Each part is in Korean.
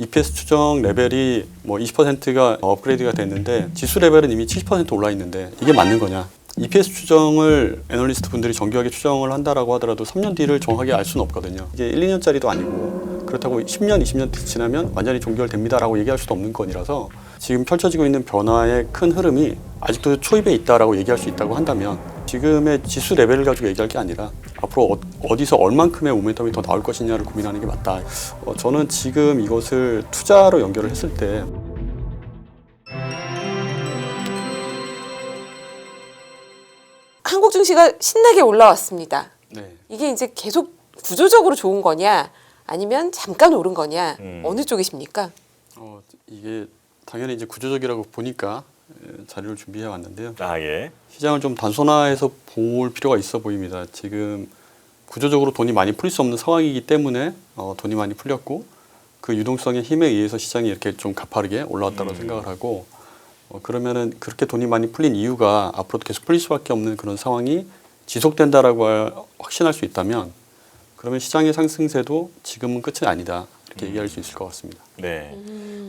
EPS 추정 레벨이 뭐 20%가 업그레이드가 됐는데 지수 레벨은 이미 70% 올라 있는데 이게 맞는 거냐? EPS 추정을 애널리스트 분들이 정교하게 추정을 한다라고 하더라도 3년 뒤를 정확하게 알 수는 없거든요. 이게 1, 2년짜리도 아니고 그렇다고 10년, 20년 지나면 완전히 종결됩니다라고 얘기할 수도 없는 건이라서 지금 펼쳐지고 있는 변화의 큰 흐름이 아직도 초입에 있다라고 얘기할 수 있다고 한다면 지금의 지수 레벨을 가지고 얘기할 게 아니라 앞으로 어디서 얼만큼의 모멘텀이 더 나올 것이냐를 고민하는 게 맞다. 저는 지금 이것을 투자로 연결을 했을 때 한국 증시가 신나게 올라왔습니다. 네. 이게 이제 계속 구조적으로 좋은 거냐 아니면 잠깐 오른 거냐 어느 쪽이십니까? 이게 당연히 이제 구조적이라고 보니까 자료를 준비해 왔는데요. 예. 시장을 좀 단순화해서 볼 필요가 있어 보입니다. 지금 구조적으로 돈이 많이 풀릴 수 없는 상황이기 때문에 돈이 많이 풀렸고 그 유동성의 힘에 의해서 시장이 이렇게 좀 가파르게 올라왔다고 생각을 하고 그러면은 그렇게 돈이 많이 풀린 이유가 앞으로도 계속 풀릴 수밖에 없는 그런 상황이 지속된다라고 확신할 수 있다면 그러면 시장의 상승세도 지금은 끝이 아니다 이렇게 얘기할 수 있을 것 같습니다. 네.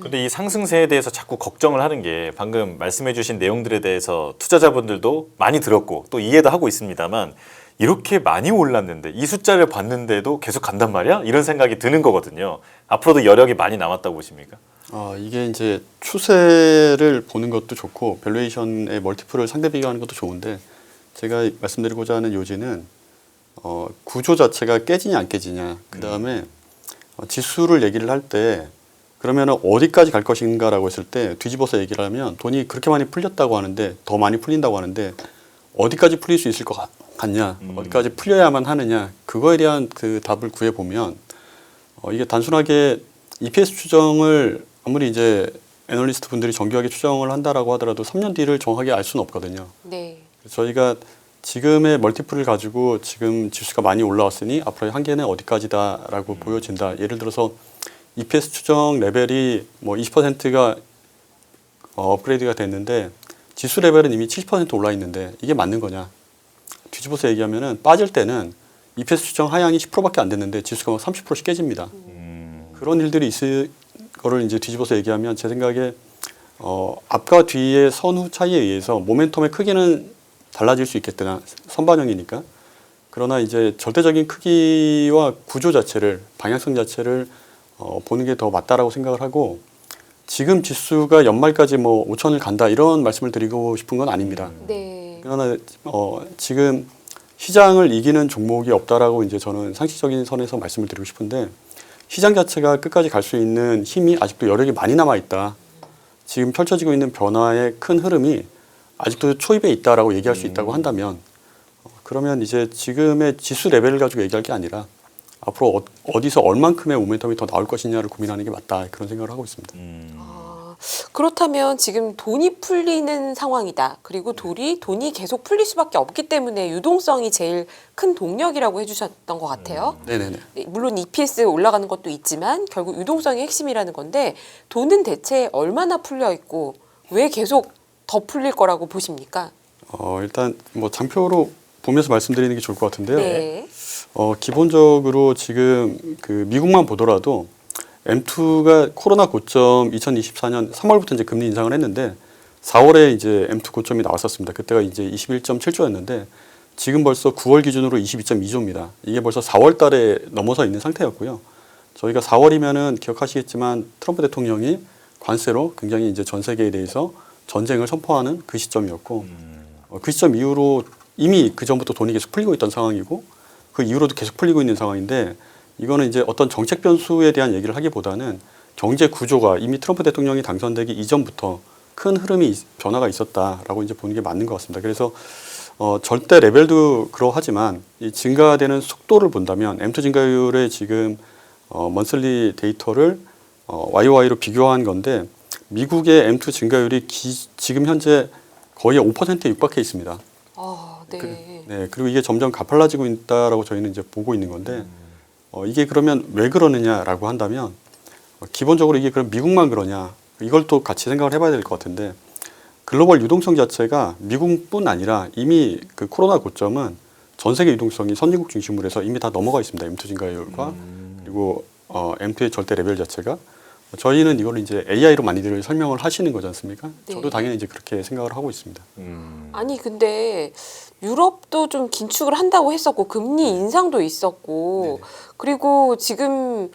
근데 이 상승세에 대해서 자꾸 걱정을 하는 게 방금 말씀해주신 내용들에 대해서 투자자분들도 많이 들었고 또 이해도 하고 있습니다만 이렇게 많이 올랐는데 이 숫자를 봤는데도 계속 간단 말이야? 이런 생각이 드는 거거든요. 앞으로도 여력이 많이 남았다고 보십니까? 이게 이제 추세를 보는 것도 좋고 밸류에이션의 멀티플을 상대 비교하는 것도 좋은데 제가 말씀드리고자 하는 요지는 구조 자체가 깨지냐 안 깨지냐 그 다음에 지수를 얘기를 할 때 그러면 어디까지 갈 것인가라고 했을 때 뒤집어서 얘기를 하면 돈이 그렇게 많이 풀렸다고 하는데 더 많이 풀린다고 하는데 어디까지 풀릴 수 있을 것 같냐 어디까지 풀려야만 하느냐 그거에 대한 그 답을 구해보면 이게 단순하게 EPS 추정을 아무리 이제 애널리스트 분들이 정교하게 추정을 한다라고 하더라도 3년 뒤를 정확하게 알 수는 없거든요. 네. 그래서 저희가 지금의 멀티플을 가지고 지금 지수가 많이 올라왔으니 앞으로의 한계는 어디까지다라고 보여진다. 예를 들어서 EPS 추정 레벨이 뭐 20%가 업그레이드가 됐는데 지수 레벨은 이미 70% 올라 있는데 이게 맞는 거냐? 뒤집어서 얘기하면은 빠질 때는 EPS 추정 하향이 10%밖에 안 됐는데 지수가 막 30%씩 깨집니다. 그런 일들이 있을 거를 이제 뒤집어서 얘기하면 제 생각에 앞과 뒤의 선후 차이에 의해서 모멘텀의 크기는 달라질 수 있겠으나 선반영이니까 그러나 이제 절대적인 크기와 구조 자체를 방향성 자체를 보는 게 더 맞다라고 생각을 하고 지금 지수가 연말까지 뭐 5천을 간다 이런 말씀을 드리고 싶은 건 아닙니다. 네. 그러나 지금 시장을 이기는 종목이 없다라고 이제 저는 상식적인 선에서 말씀을 드리고 싶은데 시장 자체가 끝까지 갈 수 있는 힘이 아직도 여력이 많이 남아 있다. 지금 펼쳐지고 있는 변화의 큰 흐름이 아직도 초입에 있다라고 얘기할 수 있다고 한다면 그러면 이제 지금의 지수 레벨을 가지고 얘기할 게 아니라 앞으로 어디서 얼만큼의 모멘텀이 더 나올 것이냐를 고민하는 게 맞다 그런 생각을 하고 있습니다. 그렇다면 지금 돈이 풀리는 상황이다. 그리고 돈이 계속 풀릴 수밖에 없기 때문에 유동성이 제일 큰 동력이라고 해주셨던 것 같아요. 네네네. 물론 EPS 올라가는 것도 있지만 결국 유동성이 핵심이라는 건데 돈은 대체 얼마나 풀려 있고 왜 계속 더 풀릴 거라고 보십니까? 일단 뭐 장표로 보면서 말씀드리는 게 좋을 것 같은데요. 네. 기본적으로 지금 그 미국만 보더라도 M2가 코로나 고점 2024년 3월부터 이제 금리 인상을 했는데 4월에 이제 M2 고점이 나왔었습니다. 그때가 이제 21.7조였는데 지금 벌써 9월 기준으로 22.2조입니다. 이게 벌써 4월 달에 넘어서 있는 상태였고요. 저희가 4월이면은 기억하시겠지만 트럼프 대통령이 관세로 굉장히 이제 전 세계에 대해서 전쟁을 선포하는 그 시점이었고 그 시점 이후로 이미 그 전부터 돈이 계속 풀리고 있던 상황이고 그 이후로도 계속 풀리고 있는 상황인데 이거는 이제 어떤 정책 변수에 대한 얘기를 하기보다는 경제 구조가 이미 트럼프 대통령이 당선되기 이전부터 큰 흐름이 변화가 있었다라고 이제 보는 게 맞는 것 같습니다. 그래서 절대 레벨도 그러하지만 이 증가되는 속도를 본다면 M2 증가율의 지금 먼슬리 데이터를 YOY로 비교한 건데 미국의 M2 증가율이 지금 현재 거의 5%에 육박해 있습니다. 네. 네, 그리고 이게 점점 가팔라지고 있다라고 저희는 이제 보고 있는 건데 이게 그러면 왜 그러느냐라고 한다면 기본적으로 이게 그럼 미국만 그러냐 이걸 또 같이 생각을 해봐야 될 것 같은데 글로벌 유동성 자체가 미국뿐 아니라 이미 그 코로나 고점은 전 세계 유동성이 선진국 중심으로 해서 이미 다 넘어가 있습니다. M2 증가율과 그리고 M2의 절대 레벨 자체가 저희는 이걸 이제 AI로 많이들 설명을 하시는 거지 않습니까? 네. 저도 당연히 이제 그렇게 생각을 하고 있습니다. 아니 근데 유럽도 좀 긴축을 한다고 했었고 금리 인상도 있었고 그리고 지금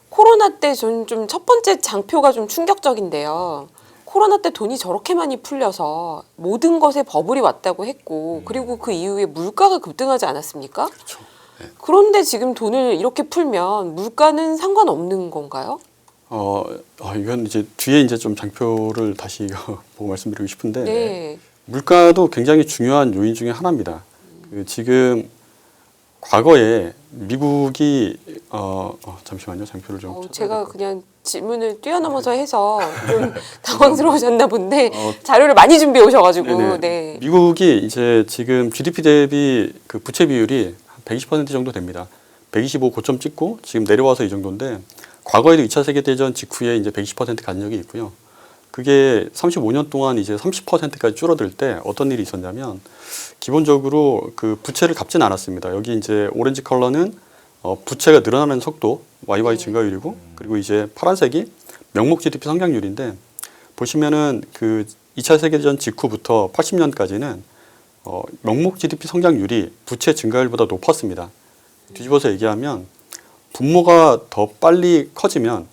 코로나 때 전 좀 첫 번째 장표가 좀 충격적인데요. 코로나 때 돈이 저렇게 많이 풀려서 모든 것에 버블이 왔다고 했고 그리고 그 이후에 물가가 급등하지 않았습니까? 그렇죠. 그런데 지금 돈을 이렇게 풀면 물가는 상관없는 건가요? 이건 이제 뒤에 이제 좀 장표를 다시 보고 말씀드리고 싶은데 네. 물가도 굉장히 중요한 요인 중에 하나입니다. 지금 과거에 미국이 잠시만요, 장표를 좀 제가 그냥 질문을 뛰어넘어서 해서 좀 당황스러우셨나 본데 자료를 많이 준비해 오셔가지고 네네. 네. 미국이 이제 지금 GDP 대비 그 부채 비율이 120% 정도 됩니다. 125 고점 찍고 지금 내려와서 이 정도인데 과거에도 2차 세계대전 직후에 이제 120% 간 적이 있고요. 그게 35년 동안 이제 30%까지 줄어들 때 어떤 일이 있었냐면 기본적으로 그 부채를 갚진 않았습니다. 여기 이제 오렌지 컬러는 부채가 늘어나는 속도 YY 증가율이고 그리고 이제 파란색이 명목 GDP 성장률인데 보시면은 그 2차 세계대전 직후부터 80년까지는 명목 GDP 성장률이 부채 증가율보다 높았습니다. 뒤집어서 얘기하면 분모가 더 빨리 커지면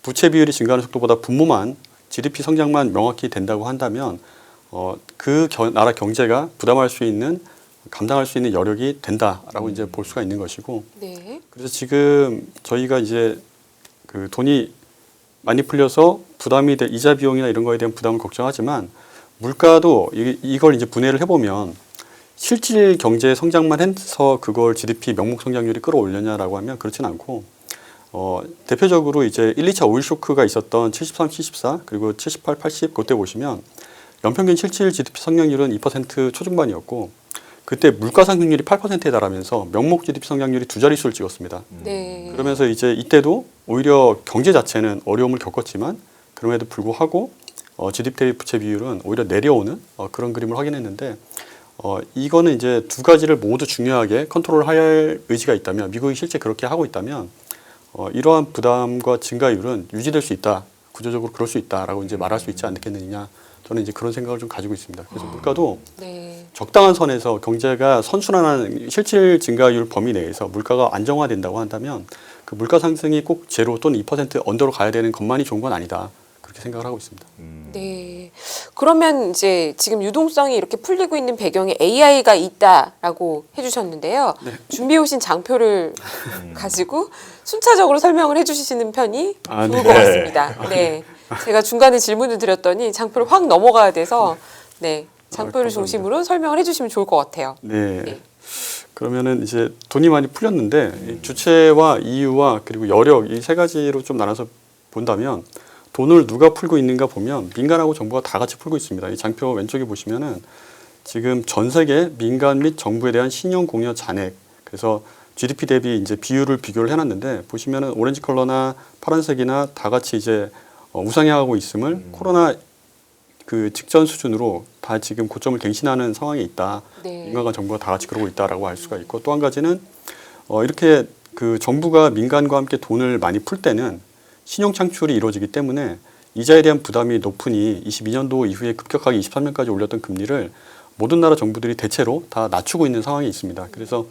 부채 비율이 증가하는 속도보다 분모만 GDP 성장만 명확히 된다고 한다면 나라 경제가 부담할 수 있는 감당할 수 있는 여력이 된다라고 이제 볼 수가 있는 것이고 네. 그래서 지금 저희가 이제 그 돈이 많이 풀려서 부담이 돼 이자 비용이나 이런 거에 대한 부담을 걱정하지만 물가도 이걸 이제 분해를 해보면 실질 경제 성장만 해서 그걸 GDP 명목 성장률이 끌어올렸냐라고 하면 그렇진 않고 대표적으로 이제 1, 2차 오일 쇼크가 있었던 73, 74 그리고 78, 80 그때 보시면 연평균 실질 GDP 성장률은 2% 초중반이었고 그때 물가 상승률이 8%에 달하면서 명목 GDP 성장률이 두 자릿수를 찍었습니다. 네. 그러면서 이제 이때도 오히려 경제 자체는 어려움을 겪었지만 그럼에도 불구하고 GDP 대비 부채 비율은 오히려 내려오는 그런 그림을 확인했는데 이거는 이제 두 가지를 모두 중요하게 컨트롤할 의지가 있다면 미국이 실제 그렇게 하고 있다면 이러한 부담과 증가율은 유지될 수 있다. 구조적으로 그럴 수 있다라고 이제 말할 수 있지 않겠느냐. 저는 이제 그런 생각을 좀 가지고 있습니다. 그래서 물가도 네. 적당한 선에서 경제가 선순환하는 실질 증가율 범위 내에서 물가가 안정화된다고 한다면 그 물가 상승이 꼭 제로 또는 2% 언더로 가야 되는 것만이 좋은 건 아니다. 그렇게 생각을 하고 있습니다. 네. 그러면 이제 지금 유동성이 이렇게 풀리고 있는 배경에 AI가 있다라고 해주셨는데요. 네. 준비해 오신 장표를 가지고 순차적으로 설명을 해주시는 편이 좋을 네. 것 같습니다. 네. 제가 중간에 질문을 드렸더니 장표를 확 넘어가야 돼서 네. 장표를 감사합니다. 중심으로 설명을 해주시면 좋을 것 같아요. 네. 네. 그러면은 이제 돈이 많이 풀렸는데 이 주체와 이유와 그리고 여력 이 세 가지로 좀 나눠서 본다면 돈을 누가 풀고 있는가 보면 민간하고 정부가 다 같이 풀고 있습니다. 이 장표 왼쪽에 보시면은 지금 전 세계 민간 및 정부에 대한 신용 공여 잔액 그래서 GDP 대비 이제 비율을 비교를 해놨는데 보시면은 오렌지 컬러나 파란색이나 다 같이 이제 우상향하고 있음을 코로나 그 직전 수준으로 다 지금 고점을 갱신하는 상황에 있다. 네. 민간과 정부가 다 같이 그러고 있다라고 알 수가 있고 또 한 가지는 이렇게 그 정부가 민간과 함께 돈을 많이 풀 때는 신용 창출이 이루어지기 때문에 이자에 대한 부담이 높으니 22년도 이후에 급격하게 23년까지 올렸던 금리를 모든 나라 정부들이 대체로 다 낮추고 있는 상황이 있습니다. 그래서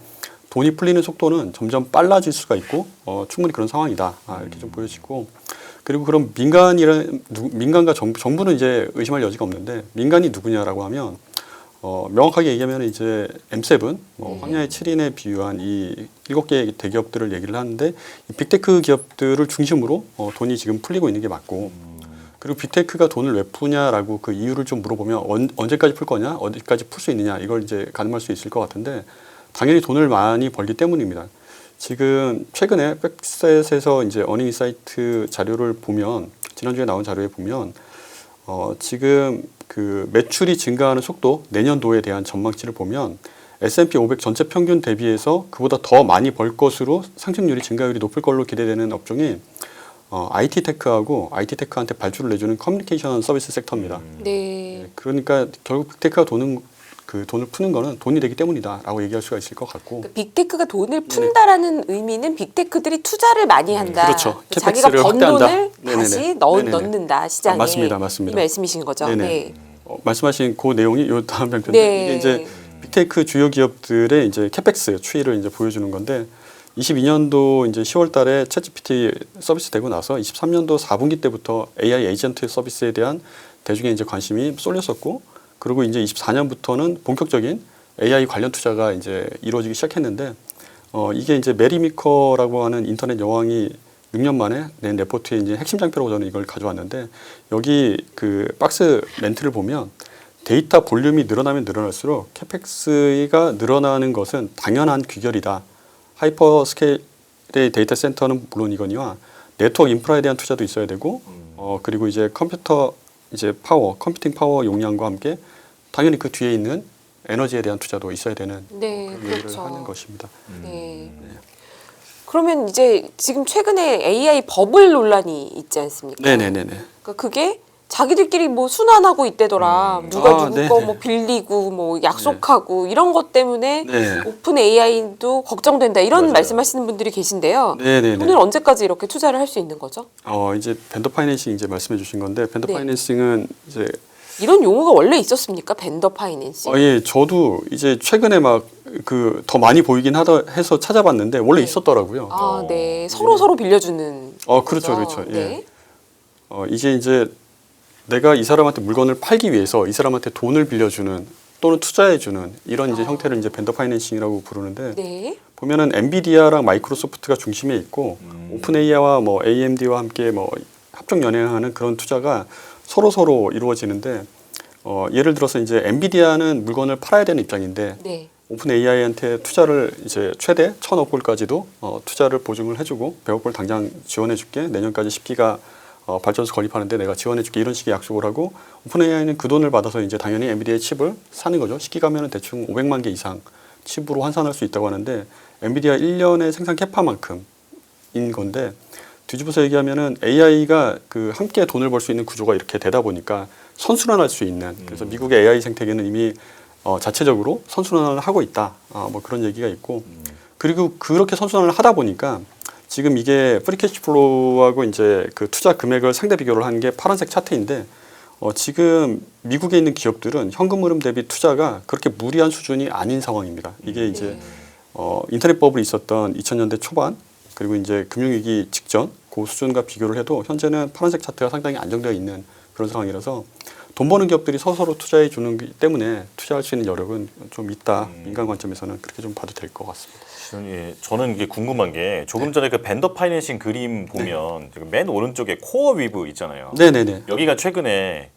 돈이 풀리는 속도는 점점 빨라질 수가 있고 충분히 그런 상황이다. 이렇게 좀 보여지고 그리고 그럼 민간과 정부는 이제 의심할 여지가 없는데 민간이 누구냐라고 하면 명확하게 얘기하면 이제 M7, 황야의 7인에 비유한 이 7개의 대기업들을 얘기를 하는데 이 빅테크 기업들을 중심으로 돈이 지금 풀리고 있는 게 맞고 그리고 빅테크가 돈을 왜 푸냐라고 그 이유를 좀 물어보면 언제까지 풀 거냐, 어디까지 풀 수 있느냐 이걸 이제 가늠할 수 있을 것 같은데 당연히 돈을 많이 벌기 때문입니다. 지금 최근에 백셋에서 이제 어닝 인사이트 자료를 보면 지난주에 나온 자료에 보면 지금 그 매출이 증가하는 속도 내년도에 대한 전망치를 보면 S&P 500 전체 평균 대비해서 그보다 더 많이 벌 것으로 상승률이 증가율이 높을 걸로 기대되는 업종이 IT 테크하고 IT 테크한테 발주를 내주는 커뮤니케이션 서비스 섹터입니다. 네. 그러니까 결국 빅테크가 도는 그 돈을 푸는 거는 돈이 되기 때문이다라고 얘기할 수가 있을 것 같고. 그러니까 빅테크가 돈을 푼다라는 의미는 빅테크들이 투자를 많이 한다. 그렇죠. 자기가 캐펙스를 번 확대한다. 돈을 네네네. 다시 네네네. 넣는다 시장에. 맞습니다. 이 말씀이신 거죠. 네네. 네. 말씀하신 그 내용이 요 다음 장편인데 네. 이게 이제 빅테크 주요 기업들의 이제 캐펙스 추이를 이제 보여주는 건데 22년도 이제 10월달에 챗GPT 서비스 되고 나서 23년도 4분기 때부터 AI 에이전트 서비스에 대한 대중의 이제 관심이 쏠렸었고 그리고 이제 24년부터는 본격적인 AI 관련 투자가 이제 이루어지기 시작했는데 이게 이제 메리 미커라고 하는 인터넷 여왕이 6년 만에 낸 레포트의 이제 핵심 장표라고 저는 이걸 가져왔는데 여기 그 박스 멘트를 보면 데이터 볼륨이 늘어나면 늘어날수록 캐펙스가 늘어나는 것은 당연한 귀결이다. 하이퍼 스케일의 데이터 센터는 물론이거니와 네트워크 인프라에 대한 투자도 있어야 되고 그리고 이제 컴퓨터 이제 파워, 컴퓨팅 파워 용량과 함께 당연히 그 뒤에 있는 에너지에 대한 투자도 있어야 되는 네, 그 얘기를 그렇죠. 하는 것입니다. 네. 그러면 이제 지금 최근에 AI 버블 논란이 있지 않습니까? 네네네네. 그러니까 그게 자기들끼리 뭐 순환하고 있대더라. 누가 누구 네네. 거 뭐 빌리고 뭐 약속하고 이런 것 때문에 네. 오픈 AI도 걱정된다. 이런 맞아요. 말씀하시는 분들이 계신데요. 네네네. 돈을 언제까지 이렇게 투자를 할 수 있는 거죠? 이제 벤더 파이낸싱 이제 말씀해 주신 건데 벤더 네. 파이낸싱은 이제 이런 용어가 원래 있었습니까? 벤더 파이낸싱. 예, 저도 이제 최근에 막 그 더 많이 보이긴 하다 해서 찾아봤는데 원래 네. 있었더라고요. 아, 네. 서로 빌려주는. 그렇죠, 거죠. 그렇죠. 예. 네. 이게 이제 내가 이 사람한테 물건을 팔기 위해서 이 사람한테 돈을 빌려주는 또는 투자해주는 이런 이제 형태를 이제 벤더 파이낸싱이라고 부르는데 네. 보면은 엔비디아랑 마이크로소프트가 중심에 있고 오픈 AI와 뭐 AMD와 함께 뭐 합종 연행하는 그런 투자가 서로 이루어지는데 예를 들어서 이제 엔비디아는 물건을 팔아야 되는 입장인데 네. 오픈 AI한테 투자를 이제 최대 1,000억 불까지도 투자를 보증을 해주고 100억 불 당장 지원해줄게 내년까지 10기가 발전소 건립하는데 내가 지원해줄게 이런 식의 약속을 하고 오픈 AI는 그 돈을 받아서 이제 당연히 엔비디아의 칩을 사는 거죠. 10기가면은 대충 500만 개 이상 칩으로 환산할 수 있다고 하는데 엔비디아 1년의 생산 캐파만큼인 건데 뒤집어서 얘기하면은 AI가 그 함께 돈을 벌 수 있는 구조가 이렇게 되다 보니까 선순환할 수 있는 그래서 미국의 AI 생태계는 이미 자체적으로 선순환을 하고 있다. 뭐 그런 얘기가 있고 그리고 그렇게 선순환을 하다 보니까 지금 이게 프리캐시 플로우하고 이제 그 투자 금액을 상대 비교를 하는 게 파란색 차트인데 지금 미국에 있는 기업들은 현금 흐름 대비 투자가 그렇게 무리한 수준이 아닌 상황입니다. 이게 이제 인터넷 버블이 있었던 2000년대 초반 그리고 이제 금융위기 직전 그 수준과 비교를 해도 현재는 파란색 차트가 상당히 안정되어 있는 그런 상황이라서 돈 버는 기업들이 서로 투자해 주는 기 때문에 투자할 수 있는 여력은 좀 있다. 민간 관점에서는 그렇게 좀 봐도 될 것 같습니다. 예, 저는 이게 궁금한 게 조금 전에 그 벤더 파이낸싱 그림 보면 지금 맨 오른쪽에 코어 위브 있잖아요. 네네네. 여기가 최근에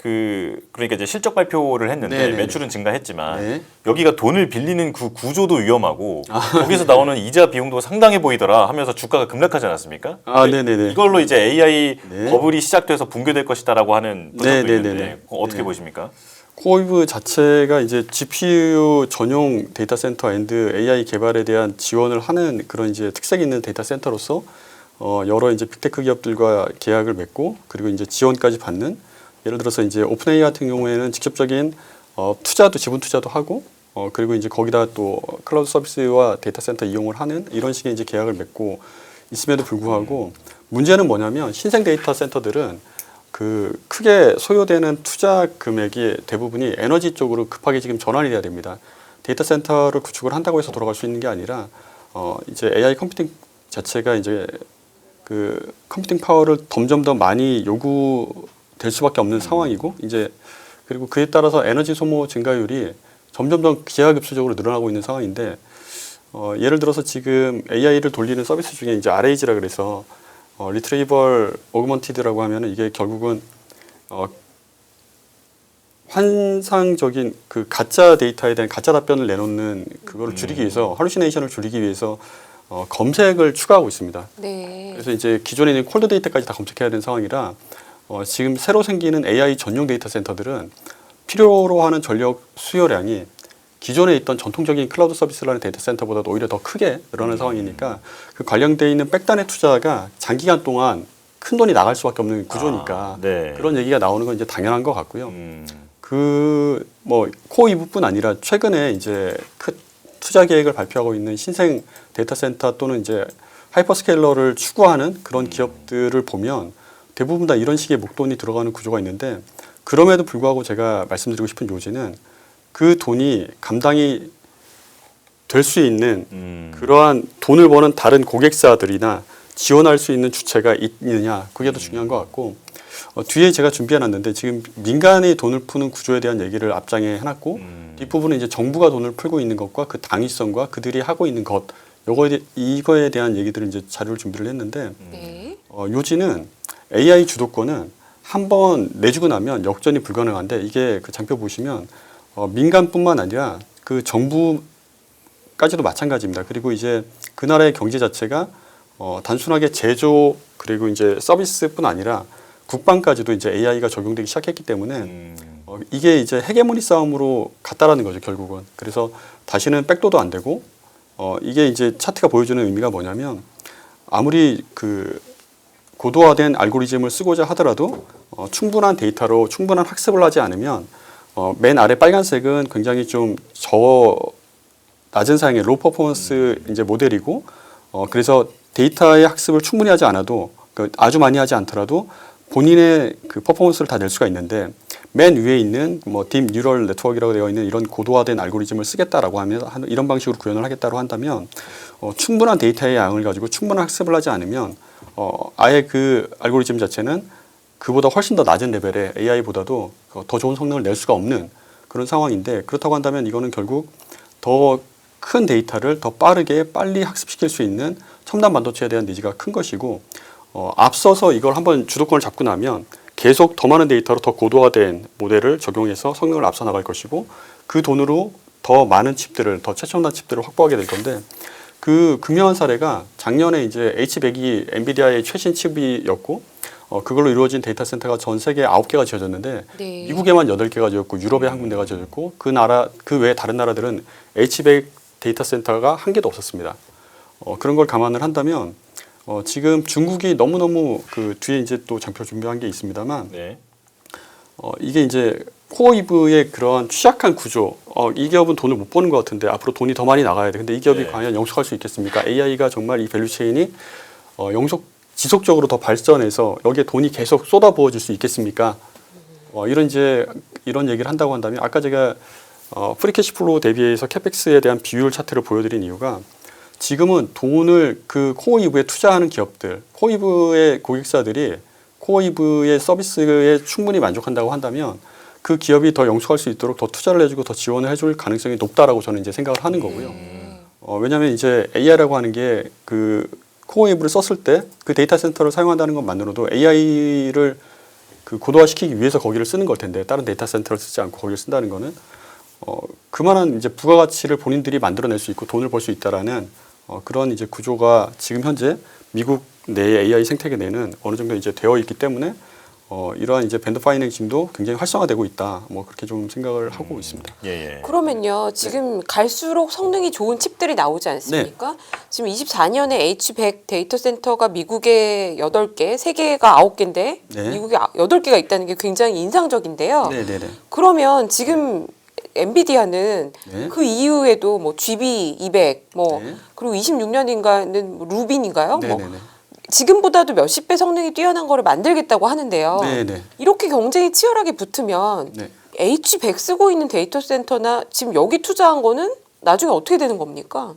그러니까 이제 실적 발표를 했는데 네네네. 매출은 증가했지만 네. 여기가 돈을 빌리는 그 구조도 위험하고 거기서 나오는 이자 비용도 상당해 보이더라 하면서 주가가 급락하지 않았습니까? 네네네. 이걸로 이제 AI 네. 버블이 시작돼서 붕괴될 것이다라고 하는 분석도 네네네네. 있는데 그거 어떻게 네. 보십니까? 코어위브 자체가 이제 GPU 전용 데이터 센터 앤드 AI 개발에 대한 지원을 하는 그런 이제 특색 있는 데이터 센터로서 여러 이제 빅테크 기업들과 계약을 맺고 그리고 이제 지원까지 받는 예를 들어서 이제 오픈 AI 같은 경우에는 직접적인 투자도 지분 투자도 하고 그리고 이제 거기다 또 클라우드 서비스와 데이터 센터 이용을 하는 이런 식의 이제 계약을 맺고 있음에도 불구하고 문제는 뭐냐면 신생 데이터 센터들은 그 크게 소요되는 투자 금액이 대부분이 에너지 쪽으로 급하게 지금 전환이 돼야 됩니다. 데이터 센터를 구축을 한다고 해서 돌아갈 수 있는 게 아니라 이제 AI 컴퓨팅 자체가 이제 그 컴퓨팅 파워를 점점 더 많이 요구될 수밖에 없는 상황이고 이제 그리고 그에 따라서 에너지 소모 증가율이 점점 더 기하급수적으로 늘어나고 있는 상황인데 예를 들어서 지금 AI를 돌리는 서비스 중에 이제 RAG라 그래서 리트리벌 오그먼티드라고 하면은 이게 결국은 환상적인 그 가짜 데이터에 대한 가짜 답변을 내놓는 그거를 줄이기 위해서 할루시네이션을 줄이기 위해서 검색을 추가하고 있습니다. 네. 그래서 이제 기존에 있는 콜드 데이터까지 다 검색해야 되는 상황이라 지금 새로 생기는 AI 전용 데이터 센터들은 필요로 하는 전력 수요량이 기존에 있던 전통적인 클라우드 서비스라는 데이터 센터보다도 오히려 더 크게 늘어나는 상황이니까 그 관련돼 있는 백단의 투자가 장기간 동안 큰 돈이 나갈 수밖에 없는 구조니까 네. 그런 얘기가 나오는 건 이제 당연한 것 같고요. 그 뭐 코어 이브뿐 아니라 최근에 이제 큰 투자 계획을 발표하고 있는 신생 데이터 센터 또는 이제 하이퍼스케일러를 추구하는 그런 기업들을 보면 대부분 다 이런 식의 목돈이 들어가는 구조가 있는데 그럼에도 불구하고 제가 말씀드리고 싶은 요지는 그 돈이 감당이 될 수 있는 그러한 돈을 버는 다른 고객사들이나 지원할 수 있는 주체가 있느냐 그게 더 중요한 것 같고 뒤에 제가 준비해놨는데 지금 민간이 돈을 푸는 구조에 대한 얘기를 앞장에 해놨고 뒷부분은 이제 정부가 돈을 풀고 있는 것과 그 당위성과 그들이 하고 있는 것 이거에 대한 얘기들을 이제 자료를 준비를 했는데 네. 요지는 AI 주도권은 한번 내주고 나면 역전이 불가능한데 이게 그 장표 보시면 민간뿐만 아니라 그 정부까지도 마찬가지입니다. 그리고 이제 그 나라의 경제 자체가 단순하게 제조 그리고 이제 서비스뿐 아니라 국방까지도 이제 AI가 적용되기 시작했기 때문에 이게 이제 헤게모니 싸움으로 갔다라는 거죠 결국은. 그래서 다시는 백도도 안 되고 이게 이제 차트가 보여주는 의미가 뭐냐면 아무리 그 고도화된 알고리즘을 쓰고자 하더라도 충분한 데이터로 충분한 학습을 하지 않으면 맨 아래 빨간색은 굉장히 좀 낮은 사양의 로우 퍼포먼스 이제 모델이고 그래서 데이터의 학습을 충분히 하지 않아도 아주 많이 하지 않더라도 본인의 그 퍼포먼스를 다 낼 수가 있는데 맨 위에 있는 뭐 딥 뉴럴 네트워크라고 되어 있는 이런 고도화된 알고리즘을 쓰겠다라고 하면 이런 방식으로 구현을 하겠다고 한다면 충분한 데이터의 양을 가지고 충분한 학습을 하지 않으면 아예 그 알고리즘 자체는 그보다 훨씬 더 낮은 레벨의 AI보다도 더 좋은 성능을 낼 수가 없는 그런 상황인데 그렇다고 한다면 이거는 결국 더 큰 데이터를 더 빠르게 빨리 학습시킬 수 있는 첨단 반도체에 대한 니즈가 큰 것이고 앞서서 이걸 한번 주도권을 잡고 나면 계속 더 많은 데이터로 더 고도화된 모델을 적용해서 성능을 앞서 나갈 것이고 그 돈으로 더 많은 칩들을 더 최첨단 칩들을 확보하게 될 건데 그 극명한 사례가 작년에 이제 H100이 엔비디아의 최신 칩이었고 그걸로 이루어진 데이터 센터가 전 세계에 9개가 지어졌는데 네. 미국에만 8개가 지었고 유럽에 한 군데가 지어졌고 그 외에 다른 나라들은 H100 데이터 센터가 한 개도 없었습니다. 그런 걸 감안을 한다면 지금 중국이 너무너무 그 뒤에 이제 또 장표 준비한 게 있습니다만 네. 이게 이제 코어이브의 그러한 취약한 구조 이 기업은 돈을 못 버는 것 같은데 앞으로 돈이 더 많이 나가야 돼. 근데 이 기업이 네. 과연 영속할 수 있겠습니까? AI가 정말 이 밸류체인이 지속적으로 더 발전해서 여기에 돈이 계속 쏟아부어질 수 있겠습니까? 이런 얘기를 한다고 한다면 아까 제가 프리캐시 플로우 대비해서 캐펙스에 대한 비율 차트를 보여드린 이유가 지금은 돈을 그 코어이브에 투자하는 기업들, 코어이브의 고객사들이 코어이브의 서비스에 충분히 만족한다고 한다면 그 기업이 더 영속할 수 있도록 더 투자를 해주고 더 지원을 해줄 가능성이 높다라고 저는 이제 생각을 하는 거고요. 왜냐하면 이제 AI라고 하는 게 그 코어이브를 썼을 때 그 데이터 센터를 사용한다는 것만으로도 AI를 그 고도화시키기 위해서 거기를 쓰는 걸 텐데 다른 데이터 센터를 쓰지 않고 거기를 쓴다는 거는 그만한 이제 부가가치를 본인들이 만들어낼 수 있고 돈을 벌 수 있다라는 그런 이제 구조가 지금 현재 미국 내의 AI 생태계 내는 어느 정도 이제 되어 있기 때문에 이러한 이제 밴드 파이낸싱도 굉장히 활성화되고 있다. 뭐 그렇게 좀 생각을 하고 있습니다. 예. 그러면요, 지금 갈수록 성능이 좋은 칩들이 나오지 않습니까? 지금 24년에 H100 데이터 센터가 미국에 8개, 세계가 9개인데 네. 미국에 8개가 있다는 게 굉장히 인상적인데요. 네네네. 그러면 지금 엔비디아는 네. 그 이후에도 뭐 GB200 뭐 네. 그리고 26년인가는 루빈인가요? 뭐 네네네. 지금보다도 몇십 배 성능이 뛰어난 거를 만들겠다고 하는데요. 네네. 이렇게 경쟁이 치열하게 붙으면 네. H100 쓰고 있는 데이터 센터나 지금 여기 투자한 거는 나중에 어떻게 되는 겁니까?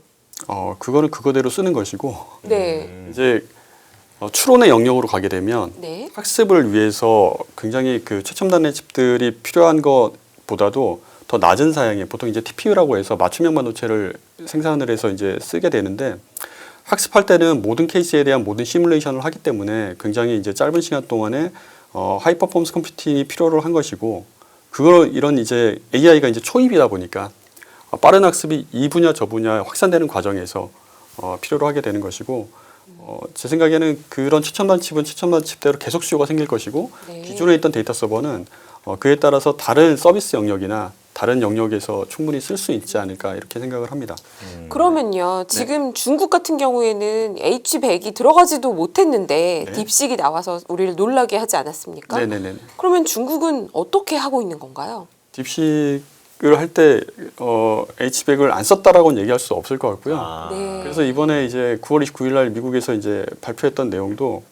그거는 그거대로 쓰는 것이고 네. 이제 추론의 영역으로 가게 되면 네. 학습을 위해서 굉장히 그 최첨단의 칩들이 필요한 것보다도 더 낮은 사양의 보통 이제 TPU라고 해서 맞춤형 반도체를 생산을 해서 이제 쓰게 되는데 학습할 때는 모든 케이스에 대한 모든 시뮬레이션을 하기 때문에 굉장히 이제 짧은 시간 동안에 하이 퍼포먼스 컴퓨팅이 필요로 한 것이고 이런 이제 AI가 이제 초입이다 보니까 빠른 학습이 이 분야 저 분야 확산되는 과정에서 필요로 하게 되는 것이고 제 생각에는 그런 최첨단 칩은 최첨단 칩대로 계속 수요가 생길 것이고 네. 기존에 있던 데이터 서버는 그에 따라서 다른 서비스 영역이나 다른 영역에서 충분히 쓸 수 있지 않을까 이렇게 생각을 합니다. 그러면요. 지금 중국 같은 경우에는 H100이 들어가지도 못했는데 네. 딥식이 나와서 우리를 놀라게 하지 않았습니까? 네네네. 그러면 중국은 어떻게 하고 있는 건가요? 딥식을 할 때 H백을 안 썼다라고는 얘기할 수 없을 것 같고요. 아. 네. 그래서 이번에 이제 9월 29일 날 미국에서 이제 발표했던 내용도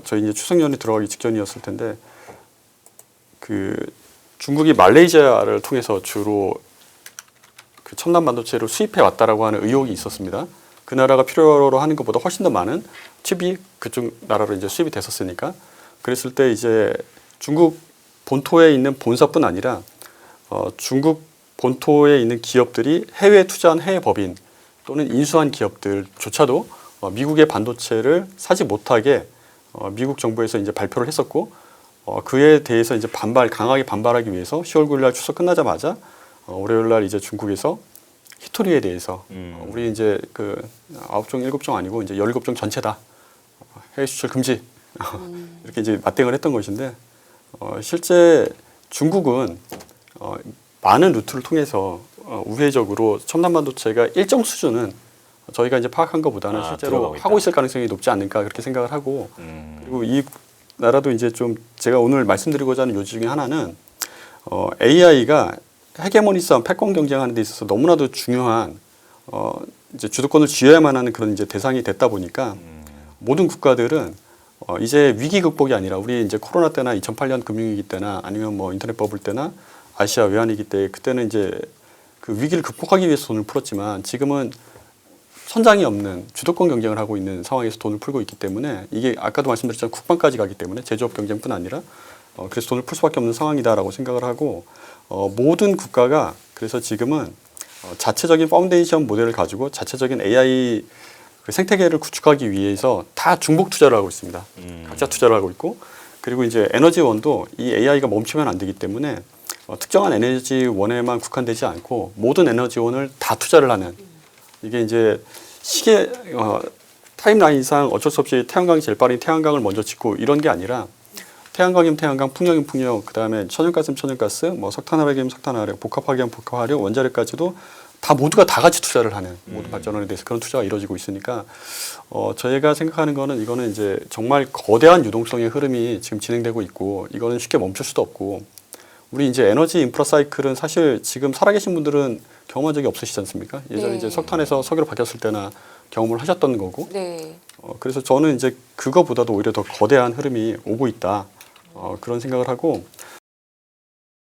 저희 이제 추석 연휴 들어가기 직전이었을 텐데 그 중국이 말레이시아를 통해서 주로 그 첨단 반도체를 수입해 왔다라고 하는 의혹이 있었습니다. 그 나라가 필요로 하는 것보다 훨씬 더 많은 칩이 그쪽 나라로 이제 수입이 됐었으니까 그랬을 때 이제 중국 본토에 있는 본사뿐 아니라 중국 본토에 있는 기업들이 해외에 투자한 해외 법인 또는 인수한 기업들조차도 미국의 반도체를 사지 못하게 미국 정부에서 이제 발표를 했었고 그에 대해서 이제 강하게 반발하기 위해서 10월 9일 날 추석 끝나자마자 월요일 날 이제 중국에서 히토리에 대해서 우리 이제 그 9종 7종 아니고 이제 17종 전체다 해외 수출 금지 이렇게 이제 맞대응을 했던 것인데 실제 중국은 많은 루트를 통해서 우회적으로 첨단 반도체가 일정 수준은 저희가 이제 파악한 것보다는 실제로 들어가고 있다. 하고 있을 가능성이 높지 않을까 그렇게 생각을 하고 그리고 이 나라도 이제 좀 제가 오늘 말씀드리고자 하는 요지 중에 하나는 AI가 헤게모니 싸움, 패권 경쟁하는 데 있어서 너무나도 중요한 이제 주도권을 쥐어야만 하는 그런 이제 대상이 됐다 보니까 모든 국가들은 이제 위기 극복이 아니라 우리 이제 코로나 때나 2008년 금융위기 때나 아니면 뭐 인터넷 버블 때나 아시아 외환위기 때 그때는 이제 그 위기를 극복하기 위해서 돈을 풀었지만 지금은 선장이 없는 주도권 경쟁을 하고 있는 상황에서 돈을 풀고 있기 때문에 이게 아까도 말씀드렸지만 국방까지 가기 때문에 제조업 경쟁뿐 아니라 그래서 돈을 풀 수밖에 없는 상황이다라고 생각을 하고 모든 국가가 그래서 지금은 자체적인 파운데이션 모델을 가지고 자체적인 AI 그 생태계를 구축하기 위해서 다 중복 투자를 하고 있습니다. 각자 투자를 하고 있고 그리고 이제 에너지원도 이 AI가 멈추면 안 되기 때문에 특정한 에너지원에만 국한되지 않고 모든 에너지원을 다 투자를 하는 이게 이제 시계 타임라인상 어쩔 수 없이 태양광이 제일 빠른 태양광을 먼저 짓고 이런 게 아니라 태양광이면 태양광, 풍력이면 풍력, 그다음에 천연가스면 천연가스, 뭐 석탄화력이면 석탄화력, 복합화력이면 복합화력, 원자력까지도 다 모두가 다 같이 투자를 하는 모든 발전원에 대해서 그런 투자가 이루어지고 있으니까 저희가 생각하는 거는 이거는 이제 정말 거대한 유동성의 흐름이 지금 진행되고 있고 이거는 쉽게 멈출 수도 없고 우리 이제 에너지 인프라 사이클은 사실 지금 살아계신 분들은 경험한 적이 없으시지 않습니까? 예전에 네. 이제 석탄에서 석유로 바뀌었을 때나 경험을 하셨던 거고 네. 그래서 저는 이제 그거보다도 오히려 더 거대한 흐름이 오고 있다 그런 생각을 하고